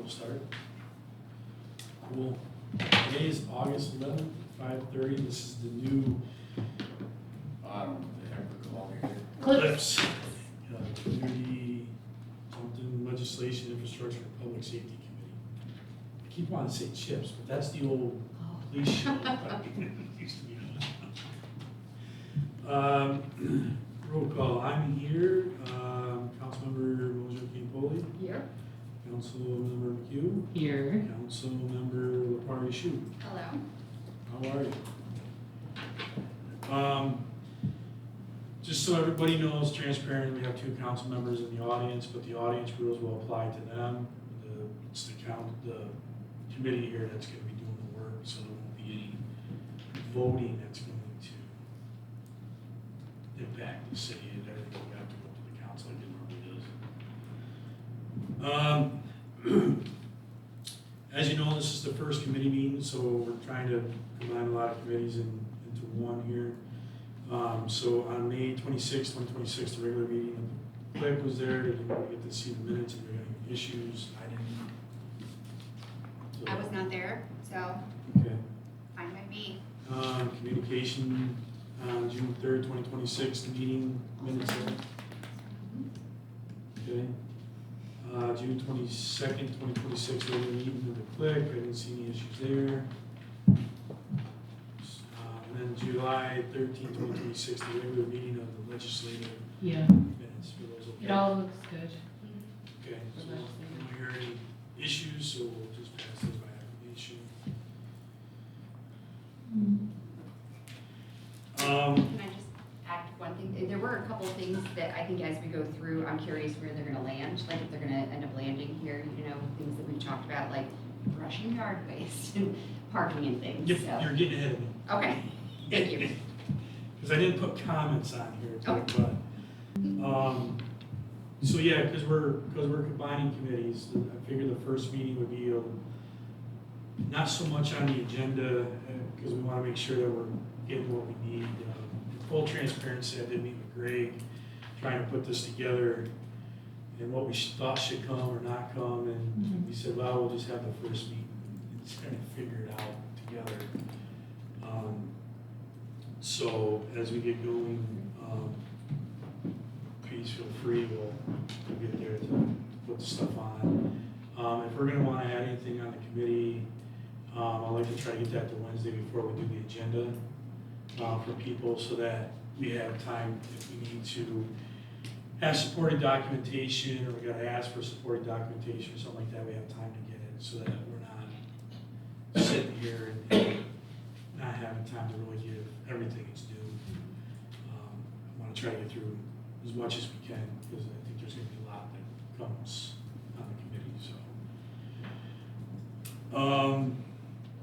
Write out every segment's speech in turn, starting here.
we'll start. Cool. Today is August 11th, 5:30. This is the new I don't know what the heck we're calling it. CLIPS, Community something Legislation, Infrastructure, and Public Safety Committee. I keep wanting to say CHIPS, but that's the old police show. It used to be on. Roll call. I'm here. Councilmember Mojo King-Poley. Here. Councilmember McHugh. Here. Councilmember Lepari Shu. Hello. How are you? Just so everybody knows, transparent, we have two council members in the audience, but the audience rules will apply to them. It's the committee here that's going to be doing the work, so there won't be any voting that's going to impact the city, and everything will have to go to the council like it normally does. As you know, this is the first committee meeting, so we're trying to combine a lot of committees into one here. So on May 26, 2026, the regular meeting, the clerk was there, they didn't get to see the minutes, and there were any issues, I didn't. So, I was not there, so okay. fine by me. Communication, June 3rd, 2026, the meeting minutes there. Okay. June 22nd, 2026, regular meeting of the clerk, I didn't see any issues there. And then July 13, 2026, the regular meeting of the legislative Yeah. minutes. For those okay? It all looks good. Okay, so we don't hear any issues, so we'll just pass those by acclamation. Can I just add one thing? There were a couple of things that I think as we go through, I'm curious where they're gonna land, like if they're gonna end up landing here, you know, things that we've talked about, like brushing yard waste and parking and things, Yep, so. you're getting ahead of me. Okay, thank you. Because I didn't put comments on here, Okay. but, so yeah, because we're combining committees, I figured the first meeting would be not so much on the agenda, because we want to make sure that we're getting what we need. Full transparency, I did meet with Greg, trying to put this together, and what we thought should come or not come, and we said, well, we'll just have the first meeting and just kind of figure it out together. So as we get going, please feel free, we'll get there to put the stuff on. If we're gonna wanna add anything on the committee, I'd like to try to get that to Wednesday before we do the agenda, for people, so that we have time if we need to have supporting documentation, or we gotta ask for supporting documentation or something like that, we have time to get it, so that we're not sitting here and not having time to really give everything its due. I want to try to get through as much as we can, because I think there's going to be a lot that comes on the committee. So,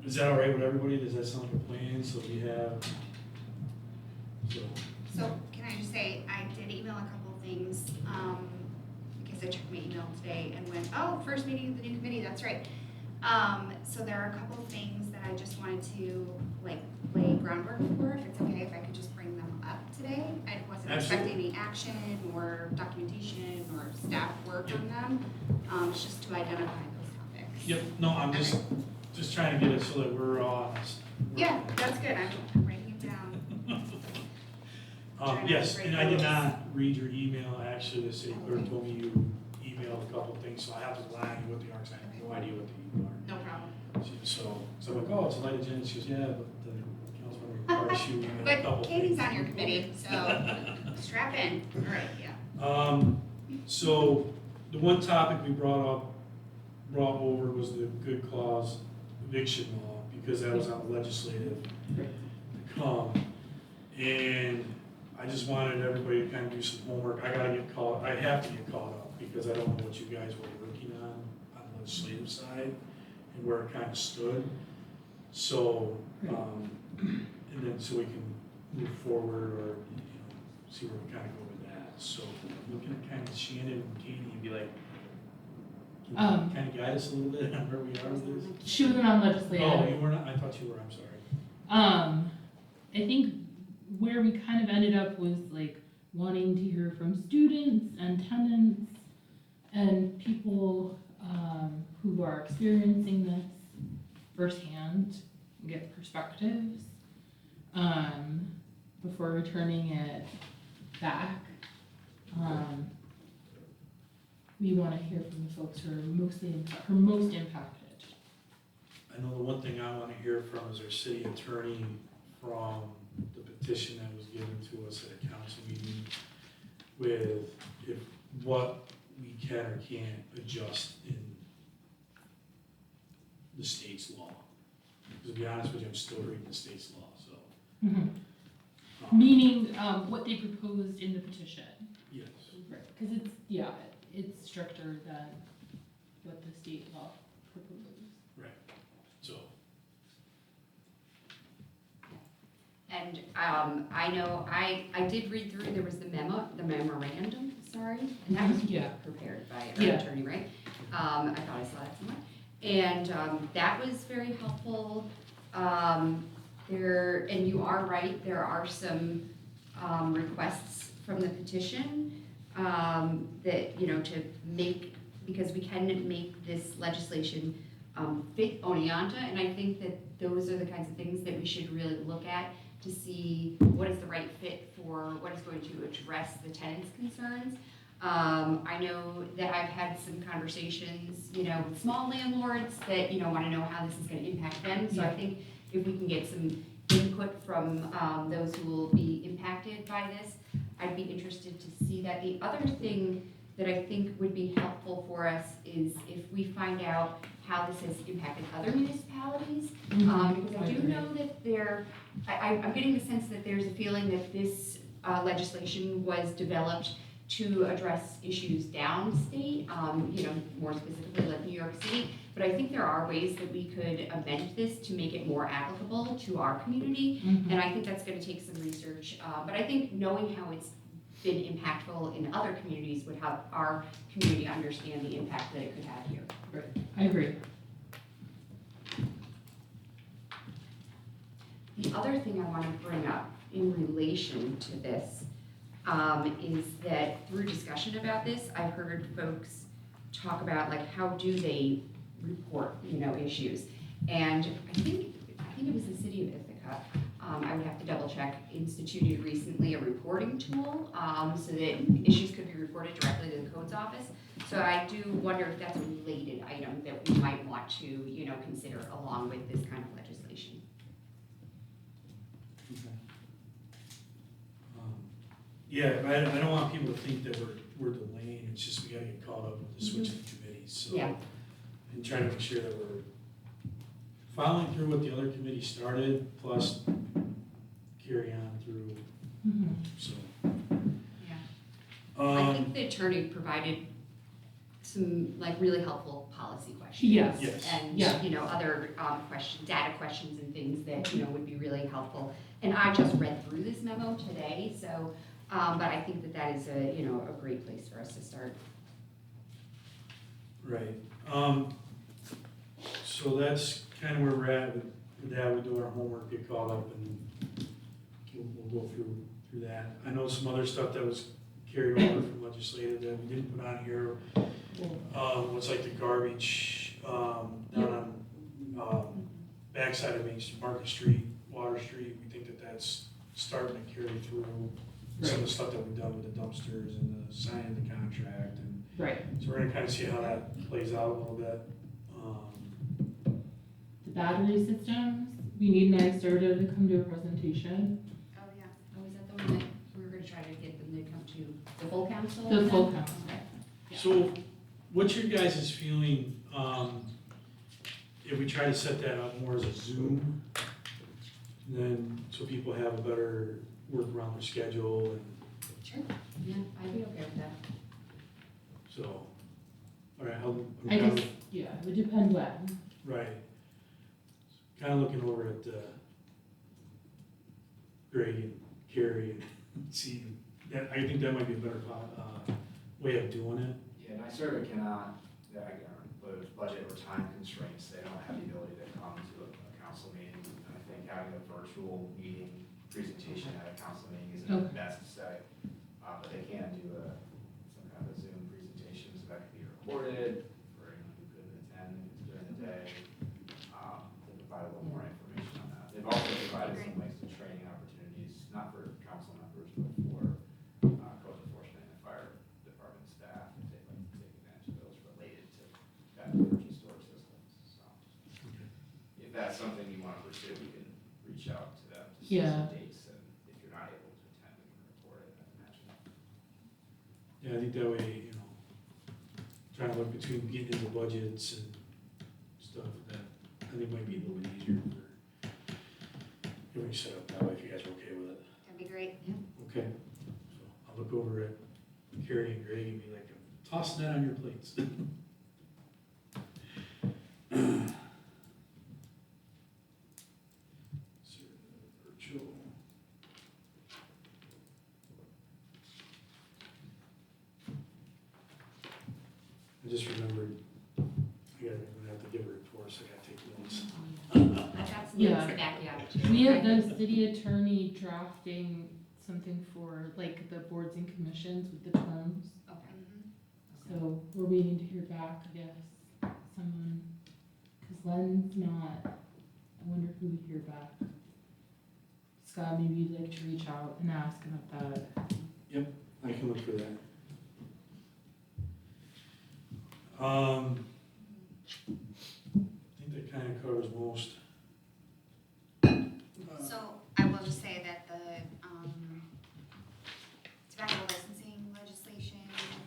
is that all right with everybody? Does that sound like a plan? So we have. So can I just say, I did email a couple of things, because I checked my email today and went, oh, first meeting of the new committee, that's right. So there are a couple of things that I just wanted to like lay groundwork for, if it's okay if I could just bring them up today. I wasn't expecting any action or documentation or staff work on them, it's just to identify those topics. Yep. No, I'm just trying to get it so that we're all honest. Yeah, that's good, I'm writing it down. Yes, and I did not read your email. Actually, the city clerk told me you emailed a couple of things, so I have to lie you what they are, because I have no idea what they are. No problem. So I'm like, oh, it's a light agenda. She goes, yeah, but the councilman requires you to email a couple But of Katie's things. on your committee, so strap in. All right, yeah. So the one topic we brought over was the good clause eviction law, because that was on the legislative to come. And I just wanted everybody to kind of do some homework. I have to get caught up, because I don't know what you guys were working on the legislative side and where it kind of stood. So, and then so we can move forward, or see where we kind of go with that. So looking at kind of Shannon and Katie, you'd be like, can you kind of guide us a little bit on where we are with this? She wasn't on legislative. Oh, you were not? I thought you were, I'm sorry. I think where we kind of ended up was like wanting to hear from students and tenants and people who are experiencing this firsthand, and get perspectives, before returning it back. We wanna hear from the folks who are most impacted. I know the one thing I wanna hear from is our city attorney from the petition that was given to us at a council meeting with what we can or can't adjust in the state's law. Because to be honest with you, I'm still reading the state's law, so. Meaning, what they proposed in the petition. Yes. Right, cause it's stricter than what the state law proposes. Right, so, And I know, I did read through, there was the memorandum, sorry, and that was Yeah. prepared by Yeah. our attorney, right? I thought I saw that somewhere. And that was very helpful. And you are right, there are some requests from the petition that, to make, because we can make this legislation fit Oneonta, and I think that those are the kinds of things that we should really look at to see what is the right fit for what is going to address the tenants' concerns. I know that I've had some conversations, with small landlords that, wanna know how this is gonna impact them. So I think if we can get some input from, those who will be impacted by this, I'd be interested to see that. The other thing that I think would be helpful for us is if we find out how this has impacted other municipalities. Because I do know that I'm getting the sense that there's a feeling that this legislation was developed to address issues downstate, more specifically like New York City. But I think there are ways that we could amend this to make it more applicable to our community. And I think that's gonna take some research. But I think knowing how it's been impactful in other communities would help our community understand the impact that it could have here. Right, I agree. The other thing I want to bring up in relation to this is that through discussion about this, I've heard folks talk about like how do they report, issues. And I think it was the city of Ithaca, I would have to double check, instituted recently a reporting tool so that issues could be reported directly to the codes office. So I do wonder if that's a related item that we might want to, consider along with this kind of legislation. yeah, I don't want people to think that we're delaying, it's just we gotta get caught up with the switching committees, so. Yeah. And trying to make sure that we're following through what the other committee started, plus carry on through, so. Yeah. I think the attorney provided some really helpful policy questions. Yes. Yes. And, other data questions and things that, would be really helpful. And I just read through this memo today, so, but I think that is a great place for us to start. Right, so that's kind of where we're at with that, we do our homework, get caught up, and we'll go through that. I know some other stuff that was carried over from legislative that we didn't put on here, was like the garbage, down on, backside of Main Street, Market Street, Water Street, we think that that's starting to carry through. Some of the stuff that we've done with the dumpsters and the signing of the contract, and Right. so we're gonna kind of see how that plays out a little bit. The battery systems, we need NYSERDA to come to a presentation. Oh, yeah. Oh, is that the one that we were gonna try to get them to come to the full council? The full council. Yeah. So, what's your guys' feeling, if we try to set that up more as a Zoom? Then, so people have a better work around their schedule, and Sure. Yeah, I'd be okay with that. so, all right, I guess, yeah, it would depend when. right. Kind of looking over at, Greg and Carrie and see, that, I think that might be a better, way of doing it. Yeah, NYSERDA cannot, with budget or time constraints, they don't have the ability to come to a council meeting. And I think having a virtual meeting presentation at a council meeting isn't necessary. But they can do some kind of a Zoom presentation, so that can be recorded for anyone who couldn't attend. Yeah. dates, and if you're not able to attend, we can report it, I imagine. Yeah, I think that way, trying to look between getting into budgets and stuff, that I think might be a little bit easier for, if we set up that way, if you guys are okay with it. That'd be great. Okay, so I'll look over at Carrie and Greg and be like, toss that on your plates. Virtual. I just remembered, I'm gonna have to give a report, so I gotta take notes. I've got some Yeah. notes to back you up too. We have the city attorney drafting something for like the boards and commissions with the terms. Okay. So we're waiting to hear back, I guess, someone, cause Len's not, I wonder who we hear back. Scott, maybe you'd like to reach out and ask about that. I can look for that. I think that kind of covers most. So I will just say that the tobacco licensing legislation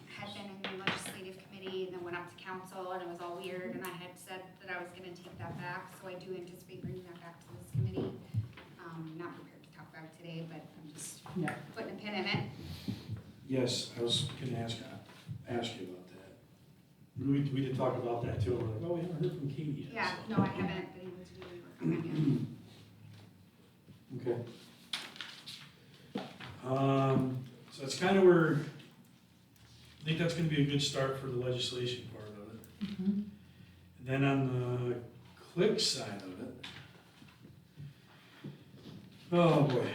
had been in the legislative committee and then went up to council and it was all weird and I had said that I was gonna take that back, so I do anticipate bringing that back to this committee. Not prepared to talk about it today, but I'm just Yeah. putting a pin in it. Yes, I was gonna ask you about that. We did talk about that too, we're like, oh, we haven't heard from Katie yet. Yeah, so. no, I haven't been able to really work on that yet. Okay. So that's kind of where, I think that's gonna be a good start for the legislation part of it. Mhm. And then on the click side of it. Oh, boy.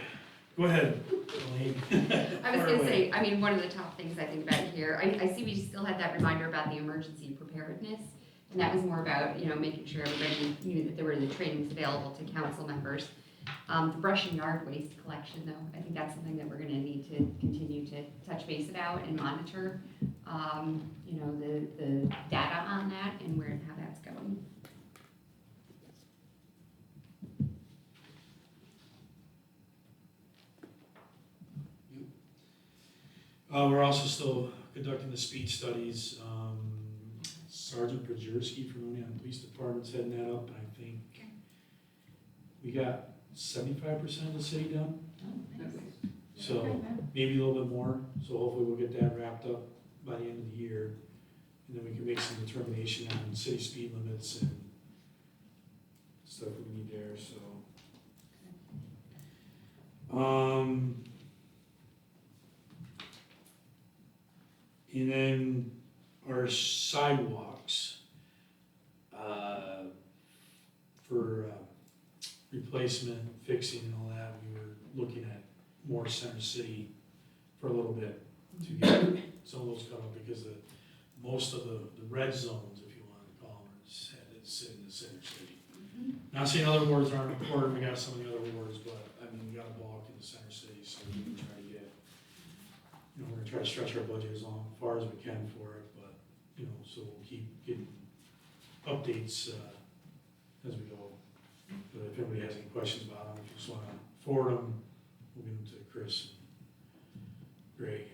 Go ahead, Elaine. I was Fire gonna away. say, I mean, one of the top things I think about here, I see we still had that reminder about the emergency preparedness. And that was more about, making sure everybody knew that there were the trainings available to council members. The brush and yard waste collection though, I think that's something that we're gonna need to continue to touch base about and monitor. The data on that and how that's going. We're also still conducting the speed studies. Sergeant Brzezinski from Oneonta Police Department's heading that up, and I think Okay. we got 75% of the city done, Oh, nice. so maybe a little bit more. So hopefully we'll get that wrapped up by the end of the year, and then we can make some determination on city speed limits and stuff we need there. So. And then our sidewalks, for replacement, fixing and all that, we were looking at more Center City for a little bit to get some of those cut up because most of the red zones, if you want to call them, had to sit in the Center City. Not saying other wards aren't important, we got some of the other wards, but I mean, we got a bulk in the Center City, so we can try to get, we're gonna try to stretch our budget as far as we can for it, but, so we'll keep getting updates, as we go. But if anybody has any questions about them, if you just wanna forward them, we'll give them to Chris and Greg.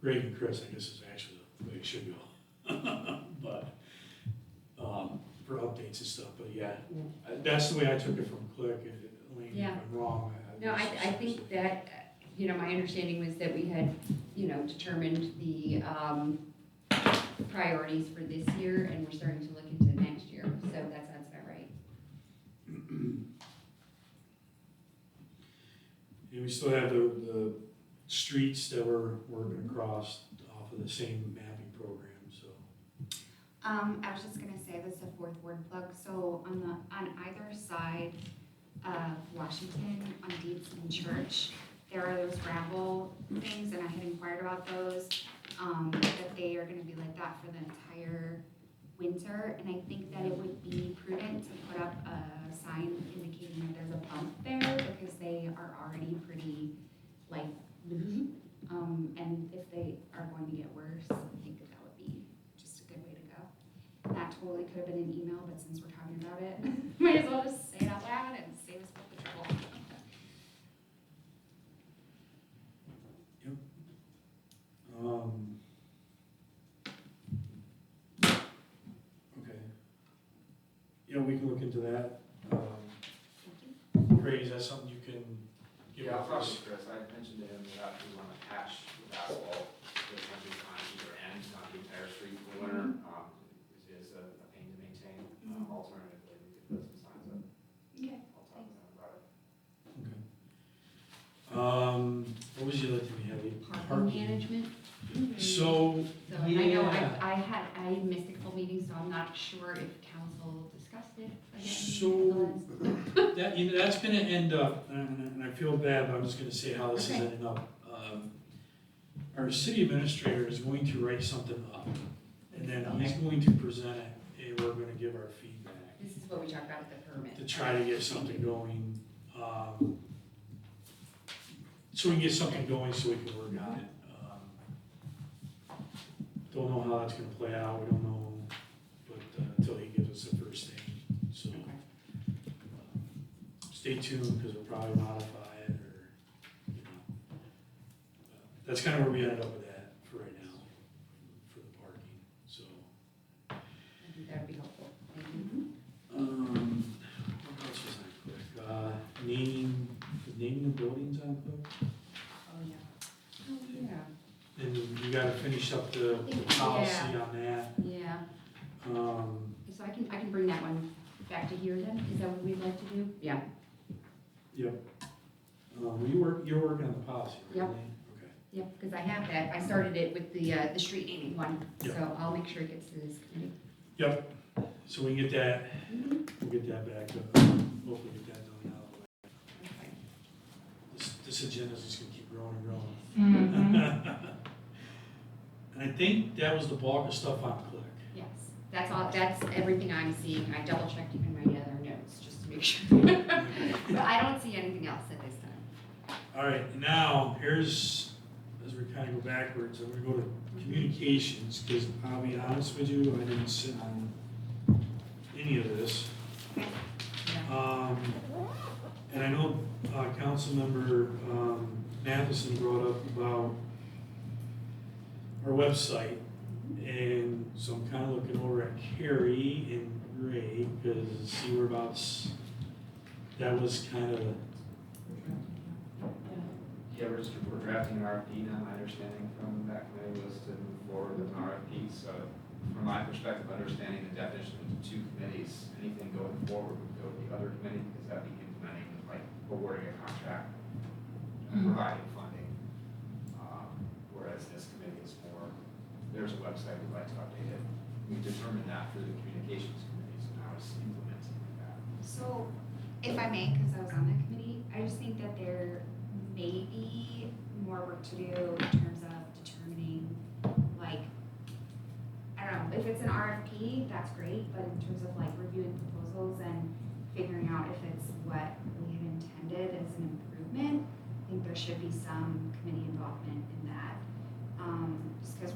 Greg and Chris, I guess, is actually the way it should go. But, for updates and stuff, but yeah, that's the way I took it from Click, and Elaine, if Yeah. I'm wrong. No, I think that, my understanding was that we had, determined the priorities for this year and we're starting to look into next year, so that sounds about right. And we still have the streets that we're working across off of the same mapping program, so. I was just gonna say this is a fourth word plug, so on either side of Washington, on Deeds and Church, there are those gravel things, and I had inquired about those, that they are gonna be like that for the entire winter, and I think that it would be prudent to put up a sign indicating that there's a pump there, because they are already pretty, like, loose. And if they are going to get worse, I think that would be just a good way to go. That totally could have been an email, but since we're talking about it, might as well just say it out loud and save us both the trouble. Yeah, we can look into that. Great, is that something you can give Yeah, I'll talk us? to Chris, I mentioned to him that we want to patch the asphalt, there's going to be on either end, not the entire street for winter. It is a pain to maintain. Alternatively, we could put some signs up. Okay. I'll talk to them about it. Okay. What was the other thing we had? Parking management. So, So, and I know yeah. I missed a couple meetings, so I'm not sure if council discussed it again. So, that, you know, that's gonna end up, and I feel bad, but I'm just gonna say how this is Okay. ending up. Our city administrator is going to write something up, and then he's going to present it, and we're gonna give our feedback This is what we talked about at the permit. to try to get something going. So we can get something going so we can work on it. Don't know how that's gonna play out, we don't know, but until he gives us the first thing, so. Stay tuned, because we'll probably modify it, or, you know. That's kind of where we ended up with that for right now, for the parking, so. I think that would be helpful. Thank you. What else was on Quick? Naming of buildings on Quick? Oh, yeah. Oh, yeah. And you gotta finish up the policy on that. Yeah. Um, So I can bring that one back to here then? Is that what we'd like to do? Yeah. Yep. You're working on the policy, right? Yep. Elaine? Okay. Yep, because I have that. I started it with the street naming one, Yeah. so I'll make sure it gets to this committee. Yep, so we can get that, Mhm. we'll get that back, hopefully get that done out of the way. Okay. This agenda's just gonna keep growing and growing. Mhm. And I think that was the bulk of stuff on Click. Yes, that's all, that's everything I'm seeing. I double checked even my other notes just to make sure. But I don't see anything else at this time. All right, now, here's, as we kind of go backwards, I'm gonna go to communications, because I'll be honest with you, I didn't sit on any of this. Yeah. And I know, Councilmember, Matheson brought up about our website, and so I'm kind of looking over at Carrie and Ray, because see whereabouts, that was kind of, Yeah, we're drafting an RFP now. My understanding from that committee was to move forward with an RFP. So from my perspective, understanding the definition of the two committees, anything going forward would go to the other committee, because that'd be implementing, like awarding a contract, providing funding. Whereas this committee is more, there's a website, we'd like to update it. We determined that through the communications committee, so now it's implementing that. So, if I may, because I was on that committee, I just think that there may be more work to do in terms of determining, like, I don't know, if it's an RFP, that's great, but in terms of like reviewing proposals and figuring out if it's what we had intended as an improvement, I think there should be some committee involvement in that. Just because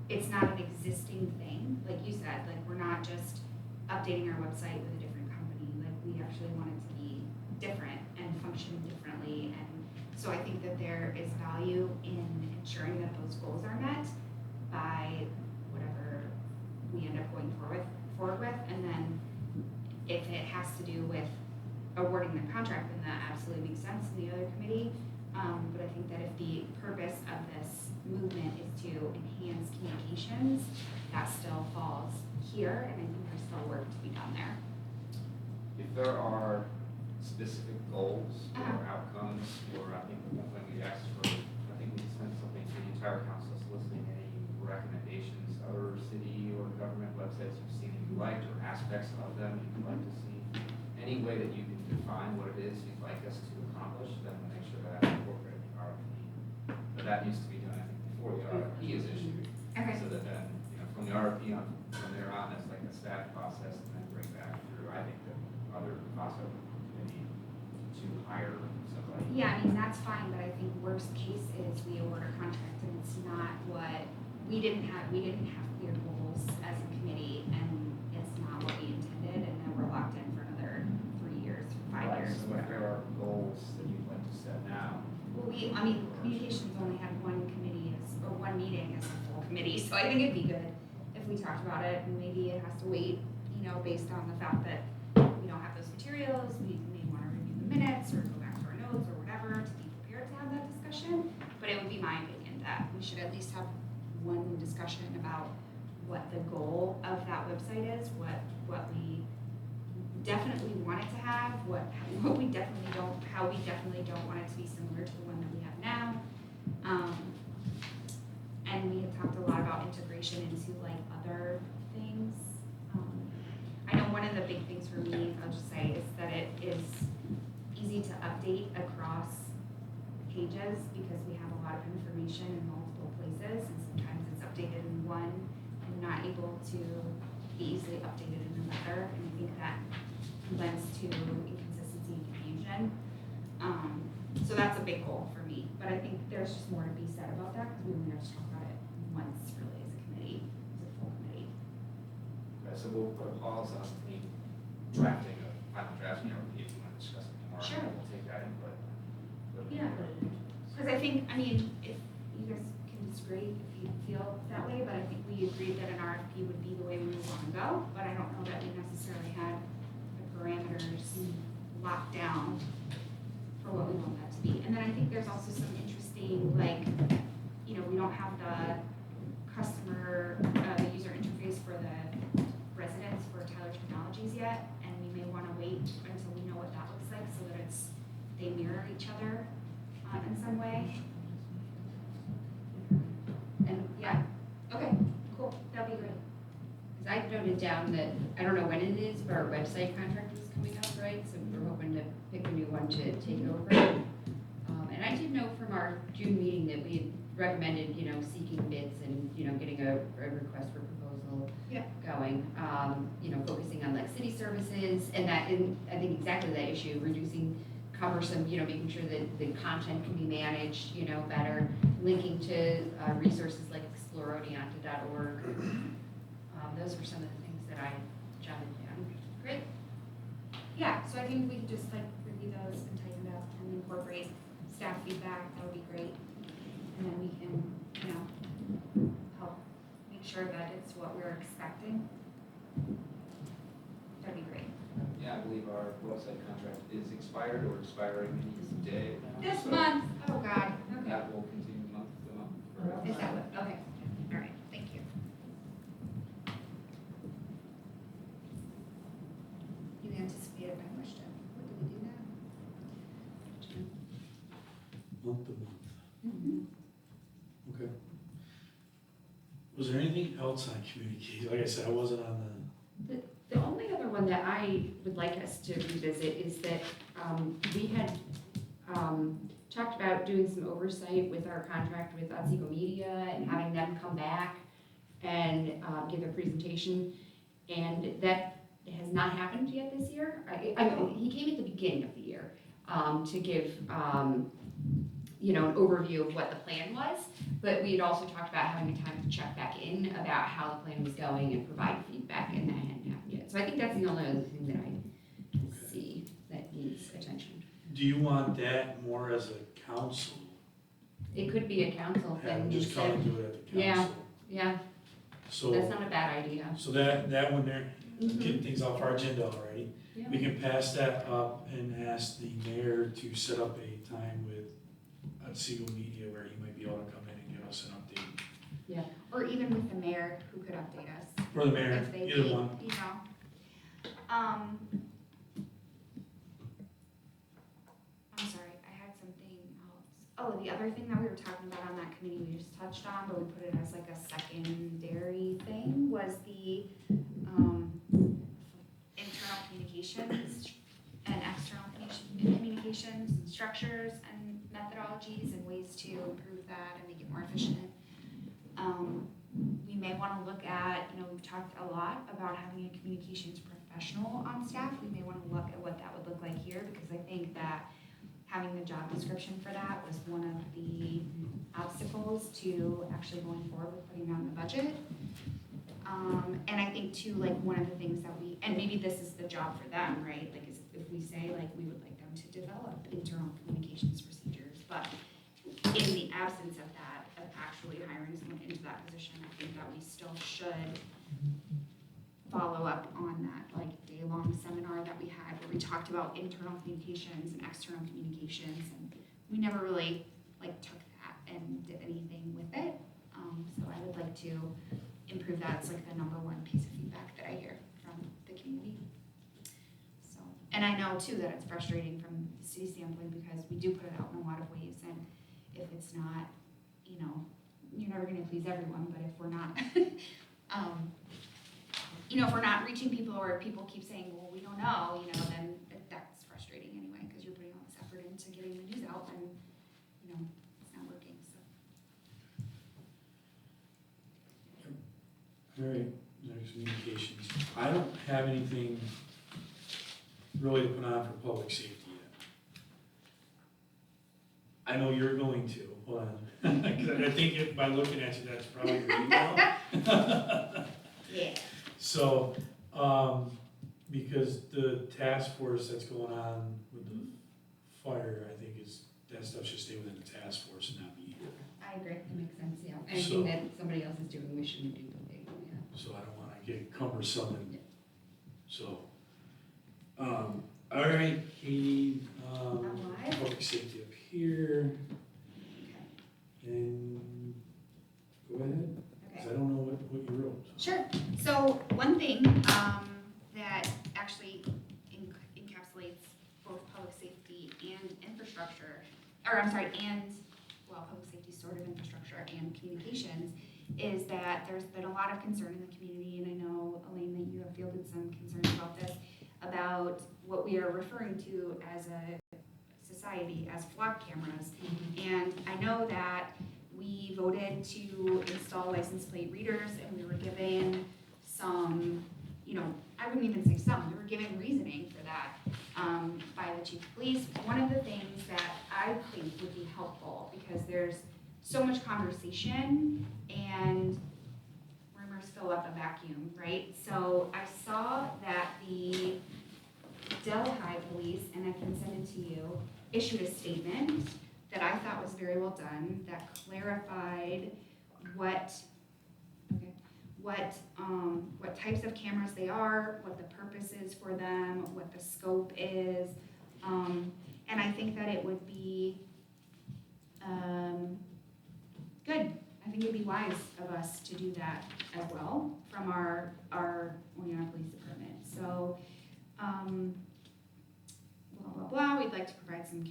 it's not an existing thing, like you said, like we're not just updating our website with a different company, like we actually want it to be different and function differently. And so I think that there is value in ensuring that those goals are met by whatever we end up going forward with. And then if it has to do with awarding the contract, then that absolutely makes sense in the other committee. But I think that if the purpose of this movement is to enhance communications, that still falls here, and I think there's still work to be done there. If there are specific goals or outcomes, or I think at one point we asked for, I think we sent something to the entire council soliciting any recommendations, other city or government websites you've seen that you liked, or aspects of them you'd like to see. Any way that you can define what it is you'd like us to accomplish, then we'll make sure that that's incorporated in the RFP. But that needs to be done, I think, before the RFP is issued. Okay. So that then, from the RFP on, from there on, it's like a staff process, and then bring back through, I think, the other process committee to hire somebody. Yeah, I mean, that's fine, but I think worst case is we award a contract and it's not what, we didn't have clear goals as a committee, and it's not what we intended, and then we're locked in for another 3 years, 5 Right, years, so if whatever. there are goals that you'd like to set now, Well, communications only had one meeting as a full committee, so I think it'd be good if we talked about it, and maybe it has to wait, based on the fact that we don't have those materials, we may wanna review the minutes or go back to our notes or whatever to be prepared to have that discussion. But it would be my opinion that we should at least have one discussion about what the goal of that website is, what we definitely want it to have, what we definitely don't, how we definitely don't want it to be similar to the one that we have now. And we had talked a lot about integration into like other things. I know one of the big things for me, I'll just say, is that it is easy to update across pages because we have a lot of information in multiple places, and sometimes it's updated in one and not able to be easily updated in another, and I think that lends to inconsistency and confusion. So that's a big goal for me, but I think there's just more to be said about that because we only have to talk about it once really as a committee, as a full committee. Okay, so we'll put a pause on the drafting of final draft, if you want to discuss it more. Sure. We'll take that input. Yeah. Because I think, I mean, if you guys can disagree if you feel that way, but I think we agreed that an RFP would be the way we would want to go, but I don't know that we necessarily had the parameters locked down for what we want that to be. And then I think there's also some interesting, like, you know, we don't have the customer, the user interface for the residents for Tyler Technologies yet, and we may want to wait until we know what that looks like so that they mirror each other in some way. And yeah, okay, cool, that'd be great. Because I noted down that, I don't know when it is, but our website contract is coming up, right? So we're hoping to pick a new one to take over. And I did know from our June meeting that we had recommended, seeking bids and, getting a request for proposal going. Focusing on like city services and that, and I think exactly that issue, reducing cumbersome, making sure that the content can be managed, better, linking to resources like exploreodianta.org. Those were some of the things that I jotted down. Great. Yeah, so I think we could just like review those and tighten it up and incorporate staff feedback, that would be great. And then we can, help make sure that it's what we're expecting. That'd be great. Yeah, I believe our website contract is expired or expiring any day now. This so month, oh God, okay. That will continue month to month. Is that what, okay, all right, thank you. You anticipated my question. What did we do now? Month to month. Mm-hmm. Okay. Was there anything else on communication? Like I said, I wasn't on The only other one that I would like us to revisit is that we had talked about doing some oversight with our contract with Otsego Media and having them come back and give a presentation. And that has not happened yet this year. He came at the beginning of the year to give an overview of what the plan was, but we had also talked about having a time to check back in about how the plan was going and provide feedback, and that hadn't happened yet. So I think that's the only other thing that I see that needs attention. Do you want that more as a council? It could be a council Have them thing just come instead. and do it at the Yeah. council? Yeah, that's So, not a bad idea. so that one there, Mhm. getting things off our agenda already. Yeah. We can pass that up and ask the mayor to set up a time with Otsego Media where he might be able to come in and give us an update. Or even with the mayor who could update us. Or the mayor, If they either meet, one. I'm sorry, I had something else. Oh, the other thing that we were talking about on that committee, we just touched on, but we put it as like a secondary thing, was the, internal communications and external communications structures and methodologies and ways to improve that and make it more efficient. We may want to look at, we've talked a lot about having a communications professional on staff. We may want to look at what that would look like here, because I think that having the job description for that was one of the obstacles to actually going forward with putting that in the budget. And I think too, like one of the things that and maybe this is the job for them, right? Like if we say like we would like them to develop internal communications procedures, but in the absence of that, of actually hiring someone into that position, I think that we still should follow up on that like day-long seminar that we had where we talked about internal communications and external communications, and we never really like took that and did anything with it. So I would like to improve that. It's like the number one piece of feedback that I hear from the community. So, and I know too that it's frustrating from the city standpoint because we do put it out in a lot of ways, and if it's not, you know, you're never gonna please everyone, but if we're not, you know, if we're not reaching people, or if people keep saying, well, we don't know, you know, then that's frustrating anyway, because you're putting all this effort into getting the news out and, you know, it's not working, so. All right, next communications. I don't have anything really to put on for public safety yet. I know you're going to, hold on. 'Cause I think by looking at you, that's probably your email. Yeah. So, because the task force that's going on with the fire, I think that stuff should stay within the task force and not me. I agree, that makes sense, yeah. So- Anything that somebody else is doing, we shouldn't duplicate, yeah. So I don't wanna get cumbersome and, so. All right, Katie, I'm live. public safety up here, and go ahead, Okay. 'cause I don't know what you wrote. so. Sure. So one thing that actually encapsulates both public safety and infrastructure, or I'm sorry, and, well, public safety sort of infrastructure and communications, is that there's been a lot of concern in the community, and I know, Elaine, that you have fielded some concerns about this, about what we are referring to as a society as flock cameras. And I know that we voted to install license plate readers, and we were given some, you know, I wouldn't even say some, we were given reasoning for that by the chief of police. One of the things that I think would be helpful, because there's so much conversation and rumors fill up a vacuum, right? So I saw that the Delhi Police, and I can send it to you, issued a statement that I thought was very well done, that clarified what types of cameras they are, what the purpose is for them, what the scope is. And I think that it would be good. I think it'd be wise of us to do that as well from our Oneonta Police Department. So, blah, blah, blah, we'd like to provide some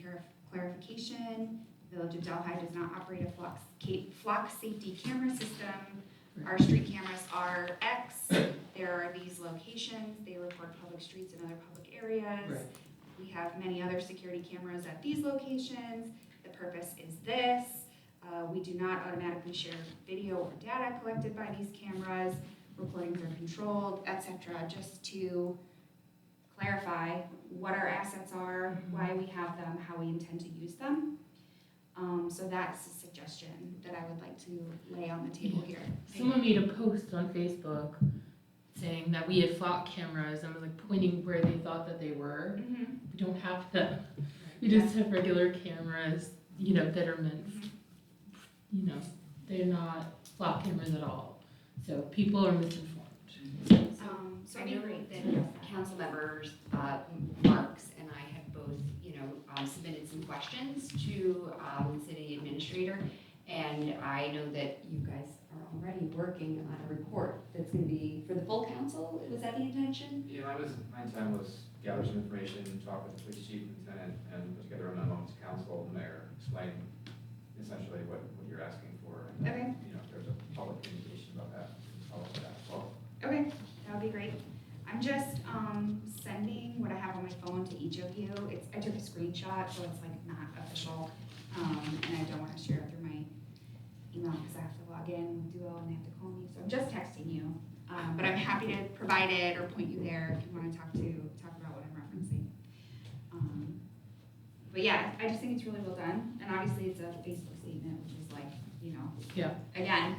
clarification. Village of Delhi does not operate a flock safety camera system. Our street cameras are X. There are these locations. They record public streets and other public areas. Right. We have many other security cameras at these locations. The purpose is this. We do not automatically share video or data collected by these cameras. Recordings are controlled, etc. Just to clarify what our assets are, why we have them, how we intend to use them. So that's a suggestion that I would like to lay on the table here. Someone made a post on Facebook saying that we had flock cameras and was like pointing where they thought that they were. Mhm. We don't have them. We just have regular cameras, you know, that are meant, you know, they're not flock cameras at all. So people are misinformed. So I it'd be know great that council members, Marks and I have both, you know, submitted some questions to the city administrator. And I know that you guys are already working on a report that's gonna be for the full council. Was that the intention? Yeah, my intent was gather some information, talk with the police chief, lieutenant, and put together a memo to council and mayor, explain essentially what you're asking for. And then, Okay. you know, if there's a public communication about that, follow that as well. Okay, that would be great. I'm just sending what I have on my phone to each of you. I took a screenshot, so it's like not official, and I don't want to share it through my email because I have to log in with Duo and they have to call me. So I'm just texting you, but I'm happy to provide it or point you there if you want to talk about what I'm referencing. But yeah, I just think it's really well done, and obviously it's a Facebook statement, which is like, you know, Yeah. again,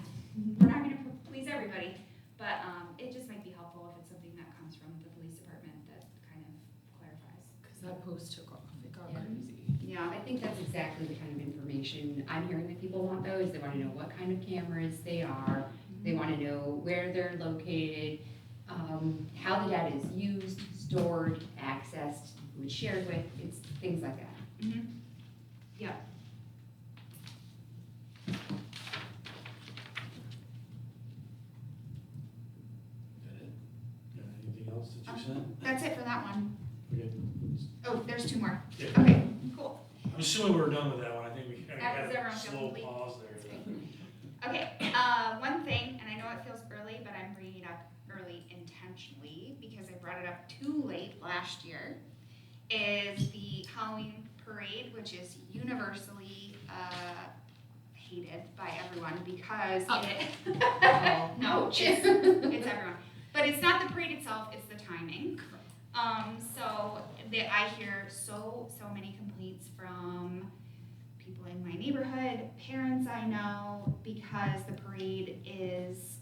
we're not going to please everybody. But it just might be helpful if it's something that comes from the police department that kind of clarifies. Because that post took off. It got Yeah. crazy. Yeah, I think that's exactly the kind of information I'm hearing that people want those. They want to know what kind of cameras they are. They want to know where they're located. how the data is used, stored, accessed, who it's shared with, it's things like that. That it? Got anything else that you sent? That's it for that one. Okay. Oh, there's two more. Yeah. Okay, cool. I'm assuming we're done with that one, I think we That had was a everyone slow complete. pause there. Okay, one thing, and I know it feels early, but I'm bringing it up early intentionally because I brought it up too late last year, is the Halloween parade, which is universally hated by everyone because it, no, it's everyone. But it's not the parade itself, it's the timing. So I hear so many complaints from people in my neighborhood, parents I know, because the parade is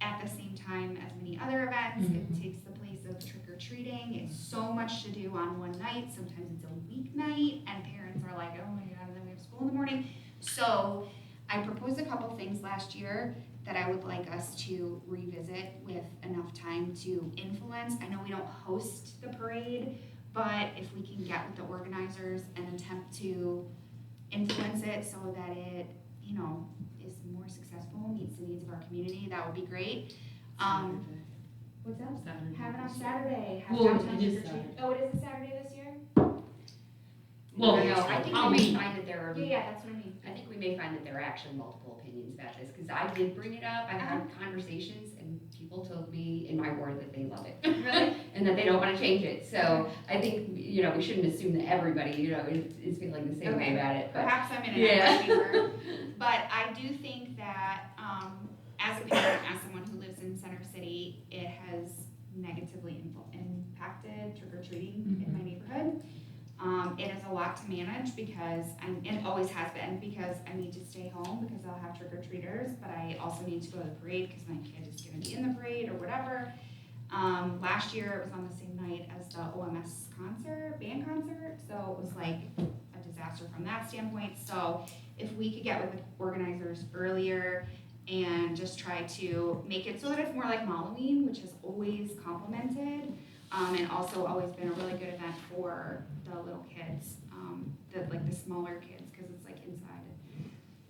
at the same time as many other events. It takes the place of trick or treating. It's so much to do on one night. Sometimes it's a weeknight, and parents are like, oh my God, and then we have school in the morning. So I proposed a couple things last year that I would like us to revisit with enough time to influence. I know we don't host the parade, but if we can get with the organizers and attempt to influence it so that it, you know, is more successful, meets the needs of our community, that would be great. What's that? Saturday. Have it on Saturday. Have Well, downtown it is trick or treat. Saturday. Oh, it is a Saturday this year? Well, No, I think we may Halloween. find that there are, Yeah, that's what I mean. I think we may find that there are actually multiple opinions about this, because I did bring it up, I've had conversations, and people told me in my ward that they love it. Really? And that they don't wanna change it, so I think, you know, we shouldn't assume that everybody, you know, is feeling the same way Okay. about it, but. Perhaps I'm in an Yeah. echo chamber. But I do think that, as a parent, as someone who lives in Center City, it has negatively impacted trick or treating in my neighborhood. It is a lot to manage because it always has been, because I need to stay home because I'll have trick or treaters, but I also need to go to the parade because my kid is gonna be in the parade or whatever. Last year it was on the same night as the OMS band concert, so it was like a disaster from that standpoint. So if we could get with the organizers earlier and just try to make it so that it's more like Halloween, which has always complimented, and also always been a really good event for the little kids, the smaller kids, because it's like inside.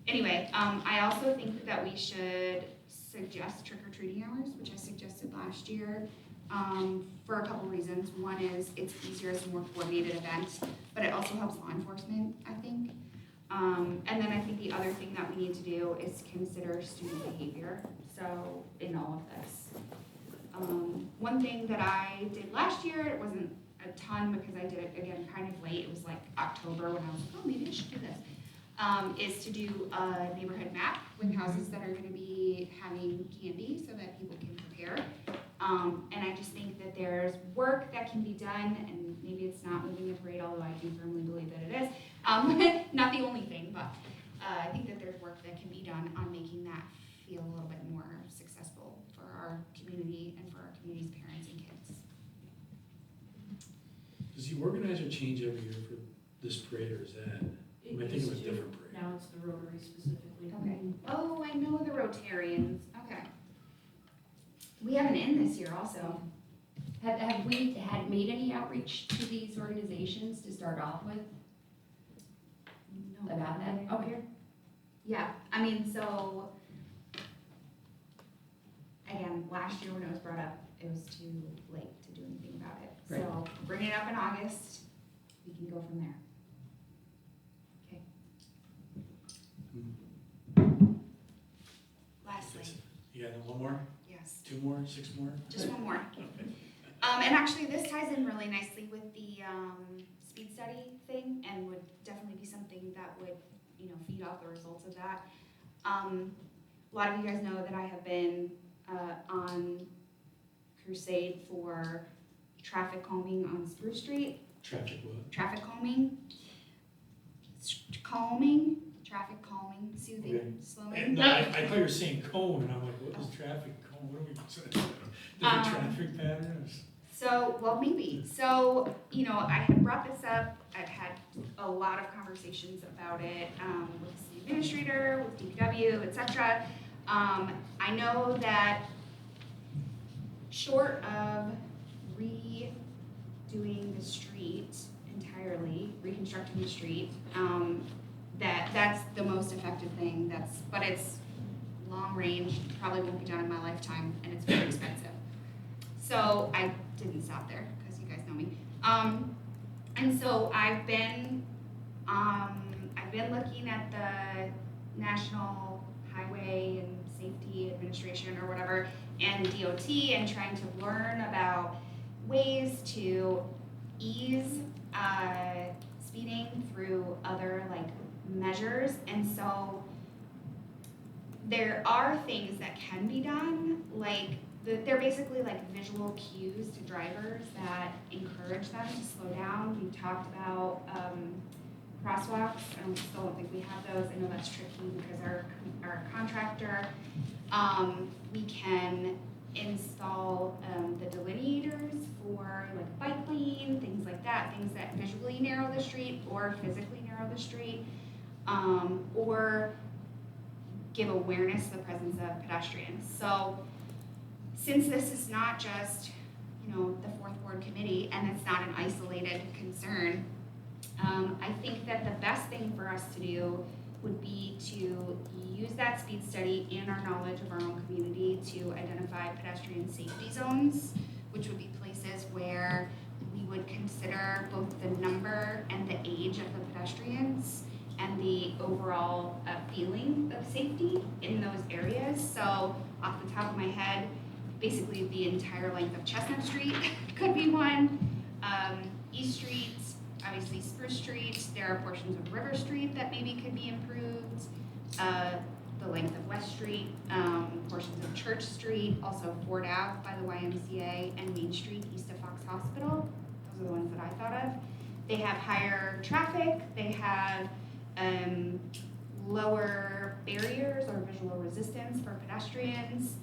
Anyway, I also think that we should suggest trick-or-treating hours, which I suggested last year, for a couple reasons. One is it's easier, it's a more coordinated event, but it also helps law enforcement, I think. And then I think the other thing that we need to do is consider student behavior, so in all of this. One thing that I did last year, it wasn't a ton because I did it again kind of late, it was like October when I was like, oh, maybe I should do this, is to do a neighborhood map with houses that are gonna be having candy so that people can prepare. And I just think that there's work that can be done, and maybe it's not moving the parade, although I do firmly believe that it is. Not the only thing, but I think that there's work that can be done on making that feel a little bit more successful for our community and for our community's parents and kids. Does the organizer change every year for this parade, or is that, I think it was a different parade? Now it's the Rotary specifically. Okay. Oh, I know the Rotarians. Okay. We have an inn this year also. Have we made any outreach to these organizations to start off with No. about that? Okay. Yeah, I mean, so, again, last year when it was brought up, it was too late to do anything about it. Right. So, bring it up in August, we can go from there. Lastly, You got one more, yes, 2 more, 6 more? just one more. And actually, this ties in really nicely with the, speed study thing, and would definitely be something that would, you know, feed off the results of that. A lot of you guys know that I have been, on crusade for traffic calming on Spruce Street. Traffic what? Traffic calming, calming, traffic calming, Okay. soothing, slowing. No, I thought you were saying cone, and I'm like, what is traffic cone, what are we, different traffic patterns? So, well, maybe. So, you know, I had brought this up. I've had a lot of conversations about it with the city administrator, with DPW, etc. I know that short of redoing the street entirely, reconstructing the street, that's the most effective thing. But it's long range, probably won't be done in my lifetime, and it's very expensive. So I didn't stop there, because you guys know me. And so I've been looking at the National Highway and Safety Administration or whatever, and DOT, and trying to learn about ways to ease speeding through other like measures. And so there are things that can be done, like they're basically like visual cues to drivers that encourage them to slow down. We talked about crosswalks. I still don't think we have those. I know that's tricky because our contractor. We can install the delineators for like bike lane, things like that, things that visually narrow the street or physically narrow the street, or give awareness to the presence of pedestrians. So since this is not just, the fourth ward committee and it's not an isolated concern, I think that the best thing for us to do would be to use that speed study and our knowledge of our own community to identify pedestrian safety zones, which would be places where we would consider both the number and the age of the pedestrians and the overall feeling of safety in those areas. So off the top of my head, basically the entire length of Chestnut Street could be one. East Street, obviously Spruce Street. There are portions of River Street that maybe could be improved. The length of West Street, portions of Church Street, also Ford Ave by the YMCA, and Main Street east of Fox Hospital. Those are the ones that I thought of. They have higher traffic. They have lower barriers or visual resistance for pedestrians.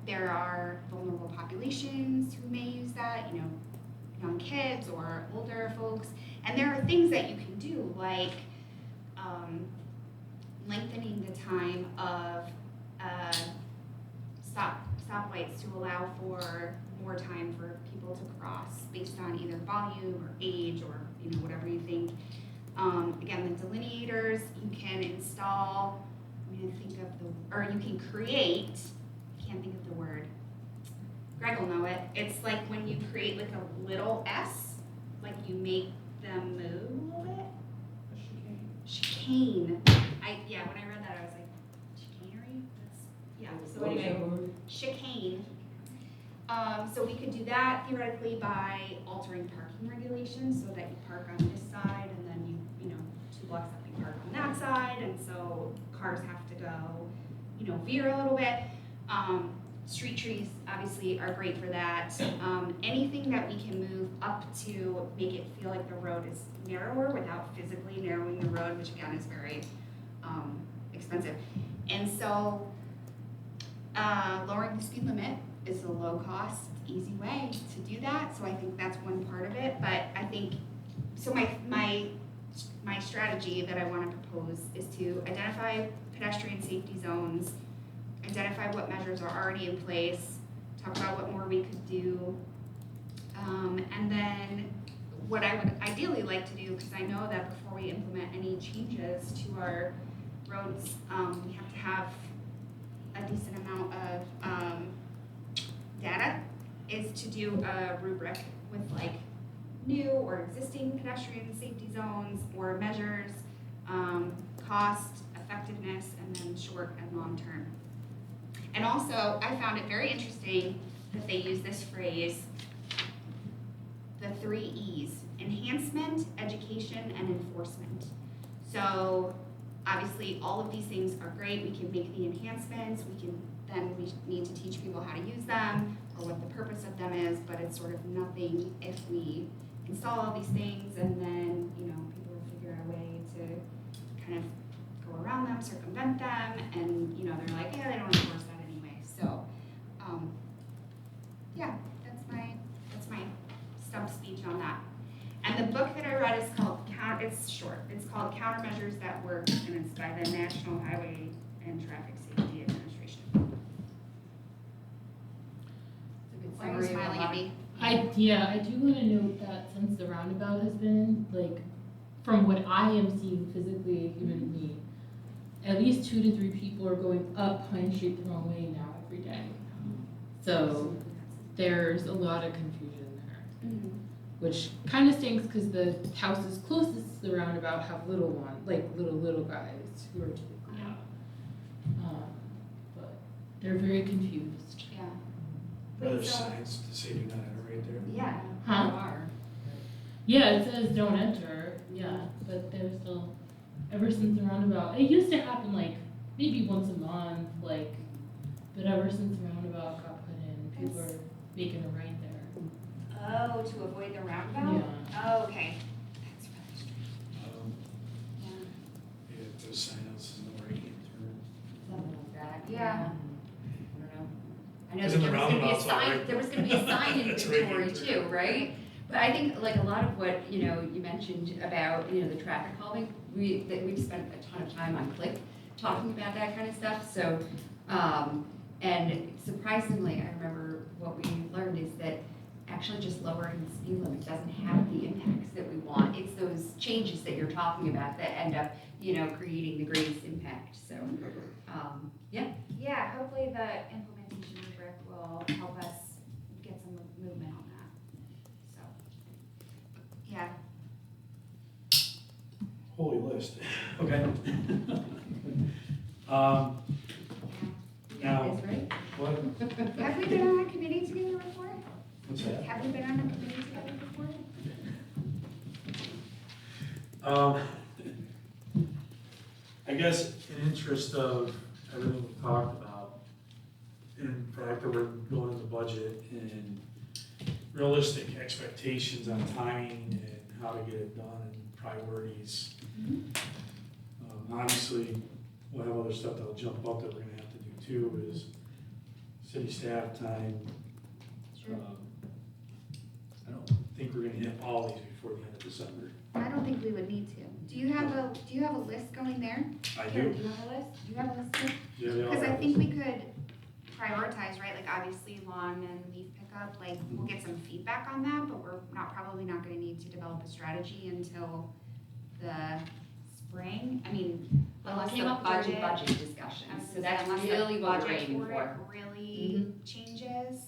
There are vulnerable populations who may use that, young kids or older folks. And there are things that you can do, like lengthening the time of stoplights to allow for more time for people to cross based on either volume or age or whatever you think. Again, the delineators you can install. You can create. I can't think of the word. Greg will know it. It's like when you create like a little S, like you make them move a little bit. Chicane. When I read that, I was like, chicanery? So anyway, chicane. So we could do that theoretically by altering parking regulations so that you park on this side and then you 2 blocks up you park on that side, and so cars have to go, veer a little bit. Street trees obviously are great for that. Anything that we can move up to make it feel like the road is narrower without physically narrowing the road, which again is very expensive. And so lowering the speed limit is a low cost, easy way to do that. So I think that's one part of it. But I think, so my strategy that I want to propose is to identify pedestrian safety zones, identify what measures are already in place, talk about what more we could do, and then what I would ideally like to do, because I know that before we implement any changes to our roads, we have to have a decent amount of data, is to do a rubric with like new or existing pedestrian safety zones or measures, cost, effectiveness, and then short and long term. And also, I found it very interesting that they use this phrase, the 3 E's: enhancement, education, and enforcement. So obviously, all of these things are great. We can make the enhancements. We need to teach people how to use them or what the purpose of them is, but it's sort of nothing if we install all these things and then, people will figure out a way to kind of go around them, circumvent them, and, they're like, yeah, they don't enforce that anyway. So, that's my stump speech on that. And the book that I read is called, it's short, it's called Countermeasures That Work, and it's by the National Highway and Traffic Safety Administration. February of smiling at me. I do wanna note that since the roundabout has been, like, from what I am seeing physically, even me, at least 2 to 3 people are going up Pine Street the wrong way now every day. So there's a lot of confusion there, Mhm. which kinda stinks because the houses closest to the roundabout have little little guys who are typically out. But they're very confused. Yeah. Are there Wait, so- signs to say do not enter right there? Yeah. Huh? there are. Yeah, it says don't enter, yeah, but there's still, ever since the roundabout, it used to happen like maybe once a month, like, but ever since the roundabout got put in, people are making a right there. Oh, to avoid the roundabout? Yeah. Oh, okay. That's really strange. Yeah. Yeah, those sign says no right hand turn. Something like that. Yeah. I don't know. I know 'Cause that in the there was gonna be a roundabout's all sign, right. there was gonna be a sign That's right inventory here, too, right? But I think like a lot of what, you know, you mentioned about, you know, the traffic calming, we've spent a ton of time on Click talking about that kind of stuff, so, and surprisingly, I remember what we learned is that actually just lowering the speed limit doesn't have the impacts that we want. It's those changes that you're talking about that end up, you know, creating the greatest impact, so, yeah. Yeah, hopefully the implementation rubric will help us get some movement on that. So, yeah. Holy list, okay. Now, That's right. what, Have we been on a committee together before? what's that? Have we been on a committee together before? I guess in interest of everything we talked about, and the fact that we're going into budget and realistic expectations on timing and how to get it done and priorities. Obviously, we'll have other stuff that'll jump up that we're gonna have to do too, is city staff time. Sure. I don't think we're gonna hit all these before the end of December. I don't think we would need to. Do you have a list going there? I Karen, do. do you have a list? Do you have a list too? Yeah, they all Because I have think this. we could prioritize, right, like obviously lawn and leaf pickup, like we'll get some feedback on that, but we're probably not gonna need to develop a strategy until the spring. I mean, Well, unless it came the up during budget. budget discussions, I was so gonna that's say, unless the really what we're budget aiming for it for. really changes.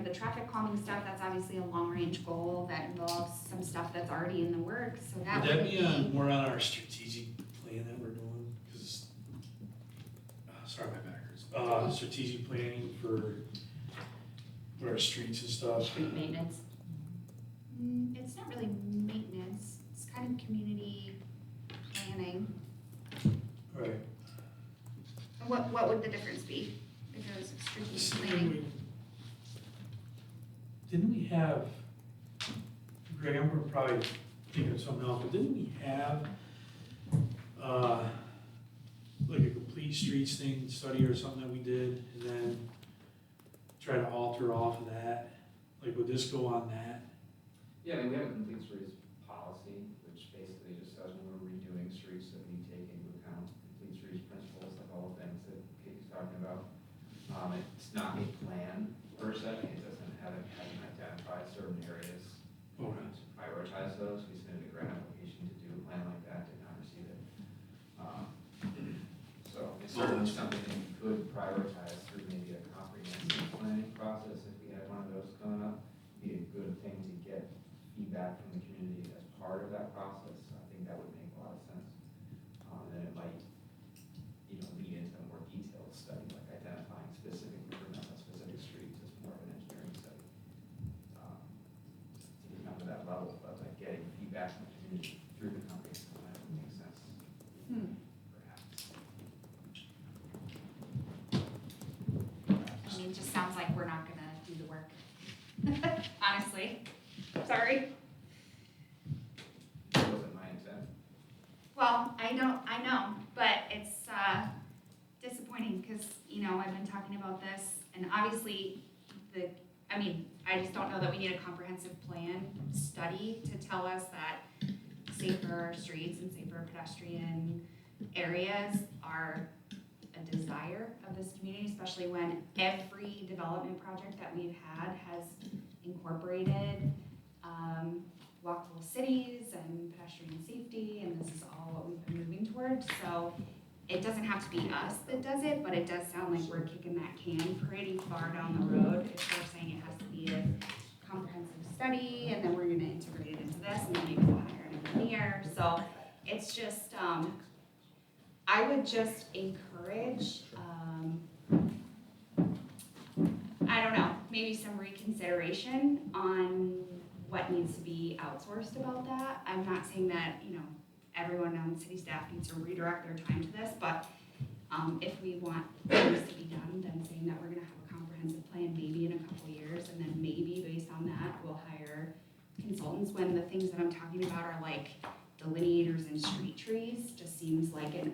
The traffic calming stuff, that's obviously a long-range goal that involves some stuff that's already in the works, so that Would that would be be. more on our strategic plan that we're doing? Cause, sorry, my back hurts. Strategic planning for our streets and stuff. Street maintenance. It's not really maintenance, it's kind of community planning. Right. And what would the difference be if it was strategic planning? Didn't we have, Greg, I'm gonna probably think of something else, but didn't we have, like a complete streets thing, study or something that we did, and then try to alter off of that? Like, would this go on that? Yeah, I mean, we have a complete streets policy, which basically just says when we're redoing streets that we take into account complete streets principles, like all the things that Katie's talking about. It's not a plan per se, it doesn't hasn't identified certain areas. Okay. To prioritize those, we submitted a grant application to do a plan like that, did not receive it. So it's certainly something that we could prioritize through maybe a comprehensive planning process if we had one of those coming up. Be a good thing to get feedback from the community as part of that process. I think that would make a lot of sense. And it might, lead into a more detailed study, like identifying specific improvements on specific streets as more of an engineering study. To become to that level, but like getting feedback from the community through the comprehensive plan would make sense. Perhaps. I mean, it just sounds like we're not gonna do the work. Honestly, sorry. That wasn't my intent. Well, I know, but it's disappointing because, I've been talking about this and obviously I just don't know that we need a comprehensive plan study to tell us that safer streets and safer pedestrian areas are a desire of this community, especially when every development project that we've had has incorporated, walkable cities and pedestrian safety, and this is all what we've been moving towards, so it doesn't have to be us that does it, but it does sound like we're kicking that can pretty far down the road if we're saying it has to be a comprehensive study, and then we're gonna integrate it into this, and then maybe we'll hire an engineer, so it's just, I would just encourage, I don't know, maybe some reconsideration on what needs to be outsourced about that. I'm not saying that, you know, everyone on the city staff needs to redirect their time to this, but, if we want things to be done, then saying that we're gonna have a comprehensive plan maybe in a couple years, and then maybe based on that, we'll hire consultants, when the things that I'm talking about are like delineators and street trees, just seems like an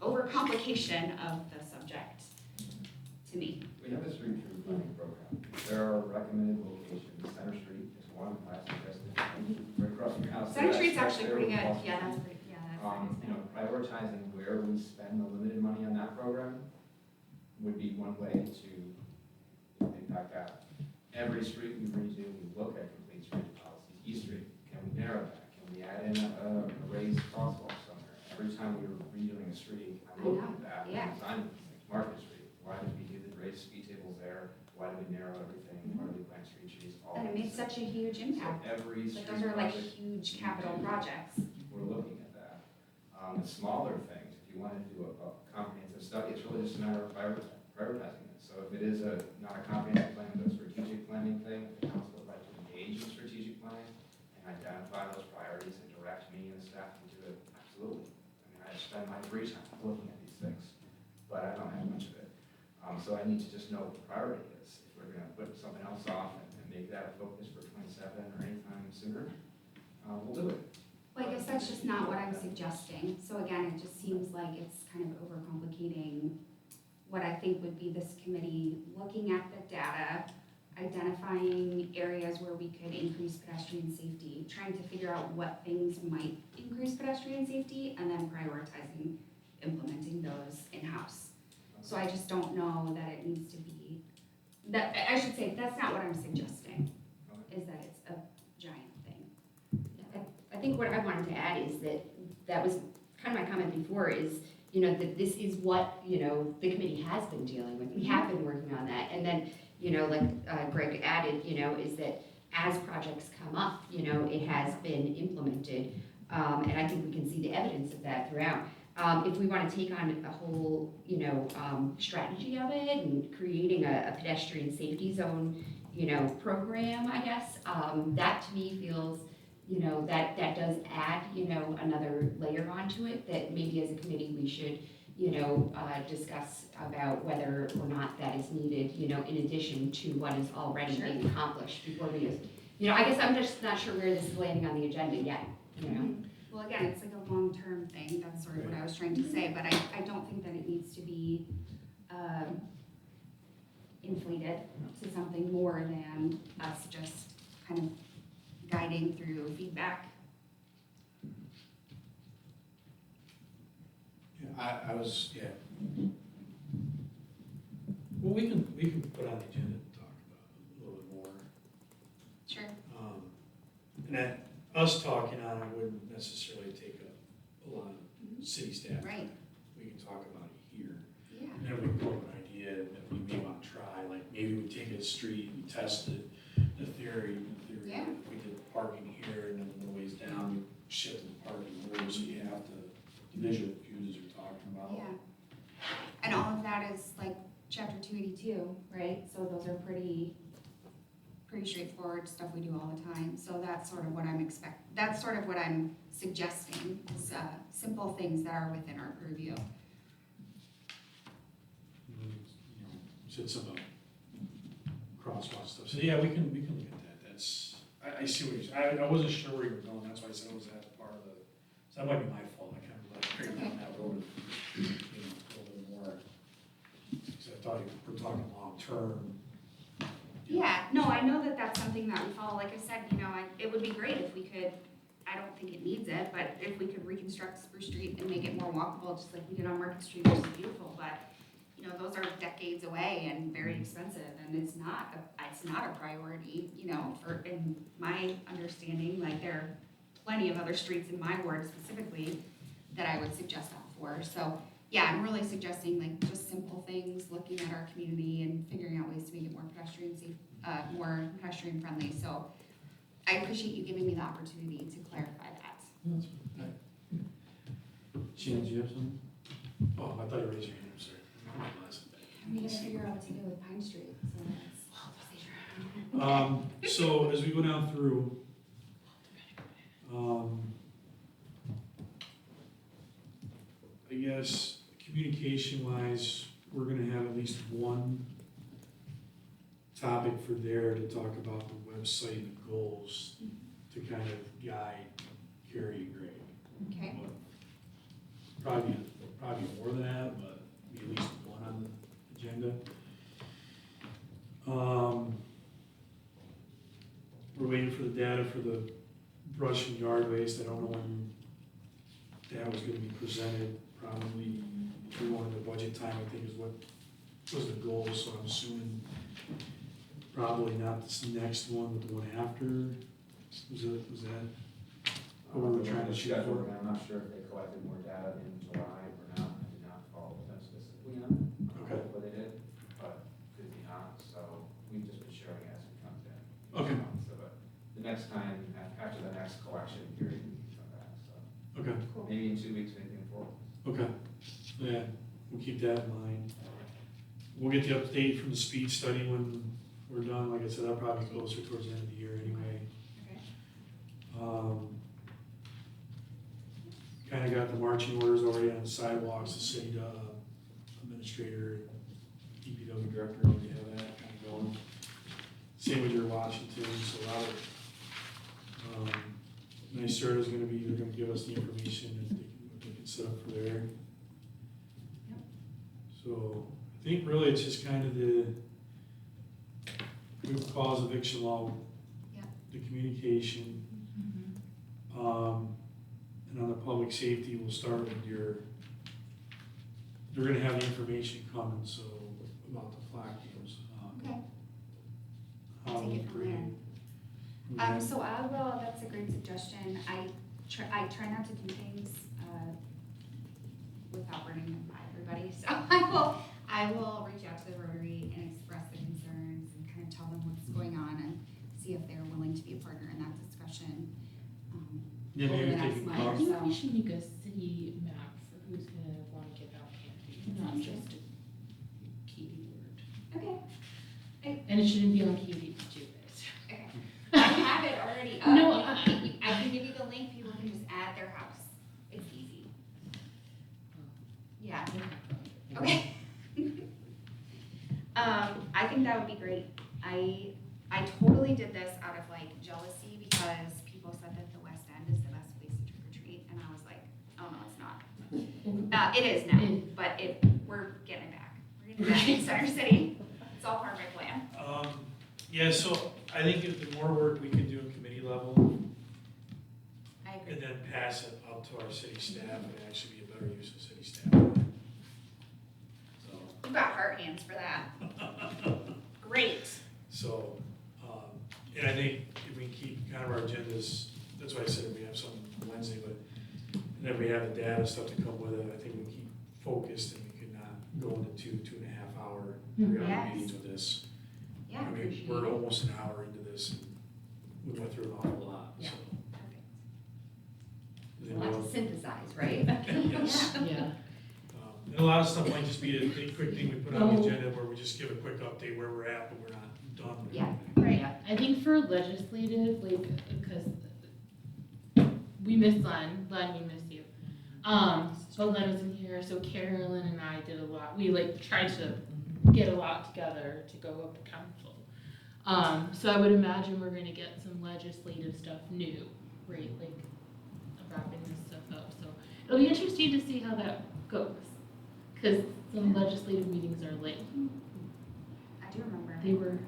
overcomplication of the subject to me. We have a street tree planning program. There are recommended locations. Center Street is one, I suggested, right across from your house. Center That's Street's right actually there pretty with good, Boston yeah, that's Street. pretty, yeah, that's You know, prioritizing where we spend the limited money on that program would be one way to impact that. Every street we redo, we look at complete street policies. East Street, can we narrow that? Can we add in a raised crosswalk somewhere? Every time we were redoing a street, I'm looking at that. yeah. Design things. Market Street, why did we do the raised speed tables there? Why did we narrow everything? Why did we plant street trees? All And it these made things. such a huge So impact, every like street those are like project huge capital projects. we're looking at that. The smaller things, if you wanted to do a comprehensive study, it's really just a matter of prioritizing it. So if it is not a comprehensive plan, but a strategic planning thing, the council would like to engage in strategic planning and identify those priorities and direct me and the staff to do it, absolutely. I mean, I spend my free time looking at these things, but I don't have much of it. So I need to just know what the priority is. If we're gonna put something else off and make that a focus for 27 or anytime sooner, we'll do it. Well, I guess that's just not what I'm suggesting. So again, it just seems like it's kind of overcomplicating what I think would be this committee looking at the data, identifying areas where we could increase pedestrian safety, trying to figure out what things might increase pedestrian safety, and then prioritizing implementing those in-house. So I just don't know that it needs to be, that, I should say, that's not what I'm suggesting, is that it's a giant thing. I think what I wanted to add is that was kind of my comment before is, you know, that this is what, you know, the committee has been dealing with. We have been working on that. And then, you know, like Greg added, you know, is that as projects come up, you know, it has been implemented. And I think we can see the evidence of that throughout. If we want to take on a whole, you know, strategy of it and creating a pedestrian safety zone, you know, program, I guess, that to me feels, you know, that does add, you know, another layer onto it that maybe as a committee we should, you know, discuss about whether or not that is needed, you know, in addition to what is already Sure. being accomplished before we, you know, I guess I'm just not sure where this is landing on the agenda yet, you know? Well, again, it's like a long-term thing, that's sort of what I was trying to say, but I don't think that it needs to be, inflated to something more than us just kind of guiding through feedback. Yeah, I was, yeah. Well, we can put on the agenda to talk about it a little bit more. Sure. And that, us talking on it wouldn't necessarily take up a lot of city staff. Right. We can talk about it here. Yeah. And then we can put an idea that we may want to try, like maybe we take a street, we test it, the theory, Yeah. we did parking here and then a little ways down, we shifted the parking over, so you have the visual cues you're talking about. Yeah. And all of that is like chapter 282, right? So those are pretty straightforward stuff we do all the time. So that's sort of what that's sort of what I'm suggesting, is simple things that are within our purview. You know, you said some crosswalk stuff, so yeah, we can look at that, that's, I see what you're saying, I wasn't sure where you were going, that's why I said, was that part of the, so that might be my fault, I kind of like carried down that road, you know, a little bit more. Because I thought you were talking long-term. Yeah, no, I know that that's something that we follow. Like I said, you know, it would be great if we could, I don't think it needs it, but if we could reconstruct Spruce Street and make it more walkable, just like we did on Market Street, which is beautiful, but, you know, those are decades away and very expensive, and it's not a priority, you know, in my understanding, like, there are plenty of other streets in my ward specifically that I would suggest that for, so, yeah, I'm really suggesting, like, just simple things, looking at our community and figuring out ways to make it more pedestrian safe, more pedestrian friendly, so I appreciate you giving me the opportunity to clarify that. That's fine. Shannon, do you have something? Oh, I thought you raised your hand, I'm sorry. My glasses. We gotta figure out what to do with Pine Street, so that's. So as we go down through, I guess communication wise, we're gonna have at least one topic for there to talk about the website and the goals to kind of guide Carrie and Greg. Okay, Probably more than that, but be at least one on the agenda. We're waiting for the data for the brush and yard waste. I don't know when that was gonna be presented, probably we wanted the budget time, I think is what was the goal, so I'm assuming probably not this next one, but the one after. Was that what we were trying to shoot for? I'm not sure if they collected more data in July or not. I did not follow them specifically on it. Okay. What they did, but could be not, so we've just been sharing as it comes in. Okay. So, but the next time, after the next collection period, we can come back, so. Okay, Maybe in 2 weeks, maybe in 4. okay, yeah, we'll keep that in mind. We'll get the update from the speed study when we're done, like I said, that'll probably be closer towards the end of the year anyway. okay. Kinda got the marching orders already on the sidewalks, the city, administrator, DPW director, already have that kinda going. Same with your Washington, so a lot of, NYSERDA is gonna be, they're gonna give us the information and what they can set up for there. Yep. So, I think really it's just kind of the root cause eviction law. Yep. The communication, and on the public safety, we'll start with they're gonna have the information coming, so, about the flag games. Okay. How Take we it from bring. So I will, that's a great suggestion. I try not to do things, without running them by everybody. So I will reach out to the Rotary and express the concerns and kind of tell them what's going on and see if they're willing to be a partner in that discussion. Yeah, over maybe the if next they can month I talk. or think so. we should make a city map for who's gonna wanna get out camping, not just a Katie word. Okay, And it shouldn't be on Katie to do it. okay. I have it already up. No, I can give you the link, people can just add their house. It's easy. Yeah, okay. I think that would be great. I totally did this out of like jealousy because people said that the West End is the best place to trick or treat, and I was like, oh no, it's not. It is now, but we're getting it back. We're getting it back in Center City. It's all part of my plan. Yeah, so I think if the more work we can do in committee level, I agree. and then pass it up to our city staff, would actually be a better use of city staff. So, You've got heart hands for that. Great. so, and I think if we keep kind of our agendas, that's why I said we have something Wednesday, but, and then we have the data stuff to come with it, I think we keep focused and we could not go into 2.5 hour, 3 hour Yes. meetings with this. Yeah, I mean, appreciate we're it. almost an hour into this, and we went through an awful lot, so. Yeah. Perfect. Does A lot anyone to synthesize, right? Yes. Yeah. And a lot of stuff might just be a quick thing we put on the Oh. agenda where we just give a quick update where we're at, but we're not done. with Yeah. everything. Right. I think for legislative, like, because we miss Len, we miss you. But Len was in here, so Carolyn and I did a lot, we like tried to get a lot together to go up to council. So I would imagine we're gonna get some legislative stuff new, right, like wrapping this stuff up, so it'll be interesting to see how that goes. Cause some legislative meetings are late, I do remember. they were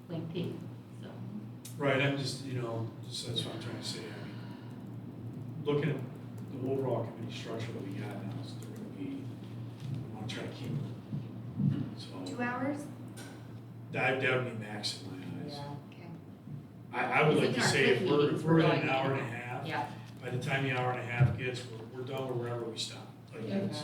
lengthy, so. Right, I'm just, that's what I'm trying to say, looking at the overall committee structure that we got now, is they're gonna be, we wanna try to keep them. So, 2 hours? that would be max in my eyes. Okay. I would like to Even our say quick if meetings, we're in going an hour and a in. half, Yeah, by the time the hour and a half gets, we're done with wherever we stop. Like, it's-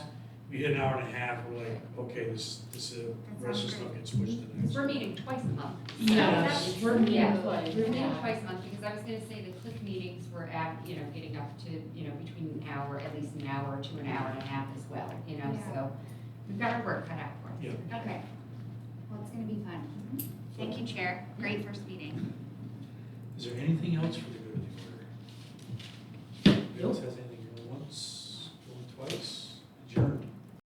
we hit an hour and a half, we're like, okay, this, the rest of the stuff gets pushed to the because next. we're meeting twice a month. So Yeah, that's- we're meeting yeah, twice, We're meeting yeah. twice a month, because I was gonna say the click meetings were at, getting up to, between an hour, at least an hour to an hour and a half as well, Yeah. so we've got our work cut out for us. Yeah. Okay. Well, it's gonna be fun. Thank you, Chair. Great first meeting. Is there anything else for the